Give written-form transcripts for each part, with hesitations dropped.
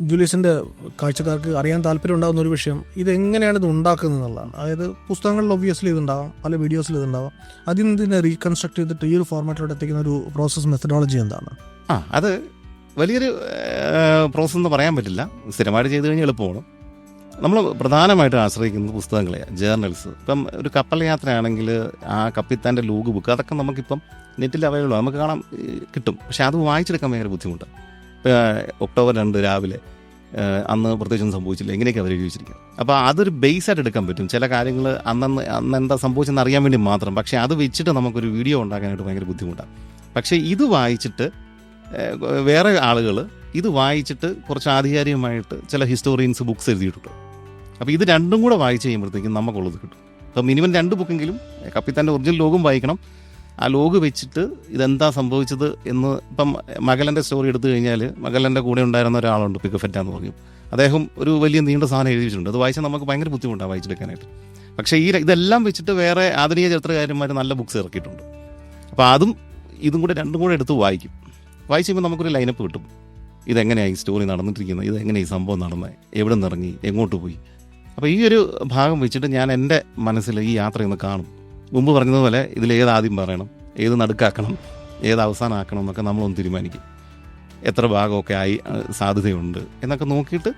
ജൂലിയസിൻ്റെ കാഴ്ചക്കാർക്ക് അറിയാൻ താല്പര്യം ഉണ്ടാകുന്ന ഒരു വിഷയം ഇതെങ്ങനെയാണ് ഇത് ഉണ്ടാക്കുന്നത് എന്നുള്ളതാണ്. അതായത് പുസ്തകങ്ങളിൽ ഒബ്വിയസ്ലി ഇതുണ്ടാവാം, പല വീഡിയോസിൽ ഇതുണ്ടാവാം. അതിൽ നിന്ന് റീകൺസ്ട്രക്ട് ചെയ്തിട്ട് ഈ ഒരു ഫോർമാറ്റിലോട്ട് എത്തിക്കുന്ന ഒരു പ്രോസസ് മെത്തഡോളജി എന്താണ്? അത് വലിയൊരു പ്രോസസ്സ് എന്ന് പറയാൻ പറ്റില്ല. സ്ഥിരമായിട്ട് ചെയ്ത് കഴിഞ്ഞാൽ എളുപ്പമാണ്. നമ്മൾ പ്രധാനമായിട്ടും ആശ്രയിക്കുന്നത് പുസ്തകങ്ങളെ, ജേർണൽസ്. ഇപ്പം ഒരു കപ്പൽ യാത്രയാണെങ്കിൽ ആ കപ്പിത്താൻ്റെ ലോഗ് ബുക്ക് അതൊക്കെ നമുക്കിപ്പം നെറ്റിൽ അവൈലബിൾ ആണ്, നമുക്ക് കാണാൻ കിട്ടും. പക്ഷെ അത് വായിച്ചെടുക്കാൻ ഭയങ്കര ബുദ്ധിമുട്ടാണ്. ഇപ്പോൾ October 2 രാവിലെ അന്ന് പ്രത്യേകിച്ചൊന്നും സംഭവിച്ചില്ല, എങ്ങനെയൊക്കെ അവർ എഴുതി വെച്ചിരിക്കും. അപ്പോൾ അതൊരു ബേസായിട്ട് എടുക്കാൻ പറ്റും. ചില കാര്യങ്ങൾ അന്ന് എന്താ സംഭവിച്ചെന്ന് അറിയാൻ വേണ്ടി മാത്രം. പക്ഷേ അത് വെച്ചിട്ട് നമുക്കൊരു വീഡിയോ ഉണ്ടാക്കാനായിട്ട് ഭയങ്കര ബുദ്ധിമുട്ടാണ്. പക്ഷേ ഇത് വായിച്ചിട്ട് വേറെ ആളുകൾ ഇത് വായിച്ചിട്ട് കുറച്ച് ആധികാരികമായിട്ട് ചില ഹിസ്റ്റോറിയൻസ് ബുക്സ് എഴുതിയിട്ടുണ്ട്. അപ്പോൾ ഇത് രണ്ടും കൂടെ വായിച്ച് കഴിയുമ്പോഴത്തേക്കും നമുക്കുള്ളത് കിട്ടും. അപ്പോൾ മിനിമം 2 ബുക്കെങ്കിലും കപ്പിത്താൻ്റെ ഒറിജിനൽ ലോഗും വായിക്കണം. ആ ലോഗ് വെച്ചിട്ട് ഇതെന്താ സംഭവിച്ചത് എന്ന്. ഇപ്പം മഗലൻ്റെ സ്റ്റോറി എടുത്തു കഴിഞ്ഞാൽ മഗലൻ്റെ കൂടെ ഉണ്ടായിരുന്ന ഒരാളുണ്ട്, പിക്കഫെറ്റ എന്ന് പറയും. അദ്ദേഹം ഒരു വലിയ നീണ്ട സാധനം എഴുതി വെച്ചിട്ടുണ്ട്. അത് വായിച്ചാൽ നമുക്ക് ഭയങ്കര ബുദ്ധിമുട്ടാണ് വായിച്ചെടുക്കാനായിട്ട്. പക്ഷേ ഇതെല്ലാം വെച്ചിട്ട് വേറെ ആധുനിക ചരിത്രകാരന്മാർ നല്ല ബുക്സ് ഇറക്കിയിട്ടുണ്ട്. അപ്പോൾ ഇതും കൂടെ രണ്ടും കൂടെ എടുത്ത് വായിക്കും. വായിച്ച് കഴിയുമ്പോൾ നമുക്കൊരു ലൈനപ്പ് കിട്ടും. ഇതെങ്ങനെയാണ് ഈ സ്റ്റോറി നടന്നിട്ടിരിക്കുന്നത്, ഇതെങ്ങനെ ഈ സംഭവം നടന്നത്, എവിടെ നിന്ന് ഇറങ്ങി, എങ്ങോട്ട് പോയി. അപ്പോൾ ഈ ഒരു ഭാഗം വെച്ചിട്ട് ഞാൻ എൻ്റെ മനസ്സിൽ ഈ യാത്രയൊന്ന് കാണും. മുമ്പ് പറഞ്ഞതുപോലെ ഇതിലേത് ആദ്യം പറയണം, ഏത് നടുക്കാക്കണം, ഏത് അവസാനമാക്കണം എന്നൊക്കെ നമ്മളൊന്ന് തീരുമാനിക്കും. എത്ര ഭാഗമൊക്കെ ആയി സാധ്യതയുണ്ട് എന്നൊക്കെ നോക്കിയിട്ട്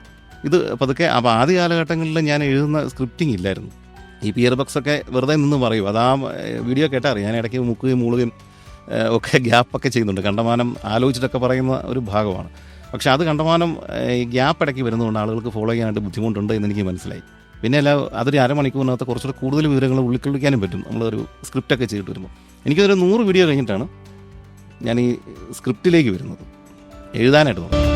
ഇത് പതുക്കെ. അപ്പോൾ ആദ്യ കാലഘട്ടങ്ങളിൽ ഞാൻ എഴുതുന്ന സ്ക്രിപ്റ്റിംഗ് ഇല്ലായിരുന്നു. ഈ പിയർ ബക്സൊക്കെ വെറുതെ നിന്ന് പറയും. അത് ആ വീഡിയോ കേട്ടാൽ അറിയാം. ഞാൻ ഇടയ്ക്ക് മുക്കുകയും മൂളുകയും ഒക്കെ ഗ്യാപ്പൊക്കെ ചെയ്യുന്നുണ്ട്. കണ്ടമാനം ആലോചിച്ചിട്ടൊക്കെ പറയുന്ന ഒരു ഭാഗമാണ്. പക്ഷെ അത് കണ്ടമാനം ഈ ഗ്യാപ്പ് ഇടയ്ക്ക് വരുന്നതുകൊണ്ട് ആളുകൾക്ക് ഫോളോ ചെയ്യാനായിട്ട് ബുദ്ധിമുട്ടുണ്ട് എന്നെനിക്ക് മനസ്സിലായി. പിന്നെ അതൊരു അരമണിക്കൂറിനകത്ത് കുറച്ചുകൂടെ കൂടുതൽ വിവരങ്ങൾ ഉൾക്കൊള്ളിക്കാനും പറ്റും നമ്മളൊരു സ്ക്രിപ്റ്റൊക്കെ ചെയ്തിട്ട് വരുമ്പോൾ. എനിക്കതൊരു 100 വീഡിയോ കഴിഞ്ഞിട്ടാണ് ഞാൻ ഈ സ്ക്രിപ്റ്റിലേക്ക് വരുന്നത്, എഴുതാനായിട്ട് തോന്നുന്നത്.